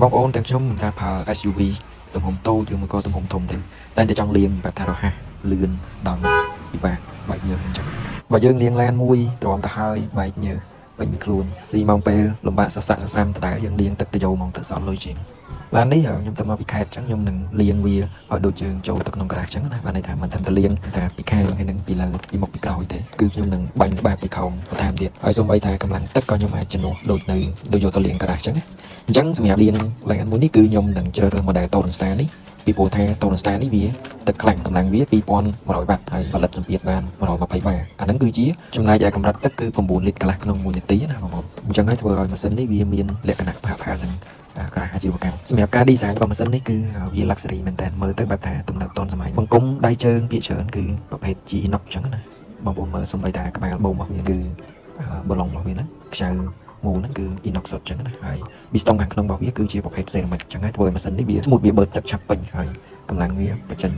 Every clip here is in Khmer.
bóng ônទាំងខ្ញុំថាប្រើ SUV ទំហំតូចឬមួយក៏ទំហំធំទេតែតែចង់លាងបែបថារហ័សលឿនដល់ពិបាកបែកញើសអញ្ចឹងបើយើងលាងឡានមួយទ្រាំទៅហើយបែកញើសពេញខ្លួនស៊ីម៉ោងពេលលំបាកសរស័ក្តិស្រាំដដែលយើងលាងទឹកទៅយកមកទៅសល់លុយជាងឡាននេះខ្ញុំទៅមកពីខេត្តអញ្ចឹងខ្ញុំនឹងលាងវាឲ្យដូចយើងចូលទៅក្នុងក្រាស់អញ្ចឹងណាបានន័យថាមិនត្រឹមតែលាងតែពីខាងហើយនឹងពីលើពីមុខពីក្រោយទេគឺខ្ញុំនឹងបាញ់ក្បាលពីខោបន្ថែមទៀតហើយសូម្បីតែកម្លាំងទឹកក៏ខ្ញុំអាចជំនួសដូចនៅដូចយកទៅលាងក្រាស់អញ្ចឹងណាអញ្ចឹងសម្រាប់លាងឡានមួយនេះគឺខ្ញុំនឹងជ្រើសរើស model Toyota នេះពីព្រោះថា Toyota នេះវាទឹកខ្លាំងកម្លាំងវា2100 វ៉ាត់ហើយផលិតសម្ពាធបាន120 បារអាហ្នឹងគឺជាចំណាយឲ្យកម្រិតទឹកគឺ9លីត្រកន្លះក្នុង1នាទីណាបងប្អូនអញ្ចឹងហើយធ្វើឲ្យម៉ាស៊ីននេះវាមានលក្ខណៈផាកផាកនឹងក្រាស់អាជីវកម្មសម្រាប់ការ design របស់ម៉ាស៊ីននេះគឺវា luxury មែនតើមើលទៅបែបថាទំនើបទាន់សម័យបង្គំដៃជើងភាគច្រើនគឺប្រភេទ G inox អញ្ចឹងណាបងប្អូនមើលសំបីតាក្បាលបូមរបស់វាគឺបឡុងរបស់វាហ្នឹងខ្ចៅមូលហ្នឹងគឺ inox សុទ្ធអញ្ចឹងណាហើយពីស្ទង់ខាងក្នុងរបស់វាគឺជាប្រភេទ ceramic អញ្ចឹងហើយធ្វើឲ្យម៉ាស៊ីននេះវាស្មូតវាបឺតទឹកឆាប់ពេញហើយកម្លាំងវាបញ្ចេញ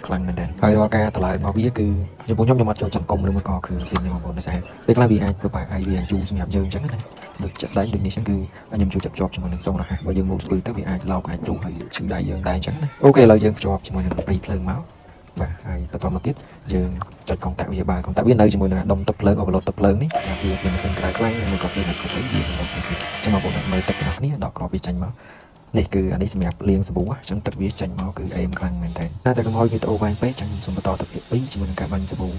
ខ្លាំងមែនតើហើយរាល់ការតម្លើងរបស់វាគឺចំពោះខ្ញុំអត់ចូលចង្គមឬមួយក៏គ្រឿងផ្សេងទេបងប្អូនដោយសារពេលខ្លះវាអាចធ្វើបាក់ហើយវាយូរសម្រាប់យើងអញ្ចឹងណាដូចជាក់ស្ដែងដូចនេះអញ្ចឹងគឺខ្ញុំជួយចាប់ជាប់ជាមួយនឹងសូមរហ័សបើយើងមកស្ពឺទៅវាអាចឡោកអាចទូហើយឈឺដៃយើងដែរអញ្ចឹងណាអូខេឥឡូវយើងភ្ជាប់ជាមួយនឹងព្រីភ្លើងមកបាទហើយបន្តមកទៀតយើងចុចកុងតាក់វាកុងតាក់វានៅជាមួយនឹងដុំទឹកភ្លើងអូវឡូតទឹកភ្លើងនេះវាជាម៉ាស៊ីនក្រៅខ្លាំងមួយក៏វានៅគ្រប់អីវាមកផ្សេងចាំបងប្អូនមើលទឹករបស់គ្នាដកក្របវាចេញមកនេះគឺអានេះសម្រាប់លាងសាប៊ូអញ្ចឹងទឹកវាចេញមកគឺអេមខ្លាំងមែនតើតែកុំឲ្យវីដេអូវែងពេកចឹងខ្ញុំសូមបន្តទៅភាគ2ជាមួយនឹងការបាញ់សាប៊ូ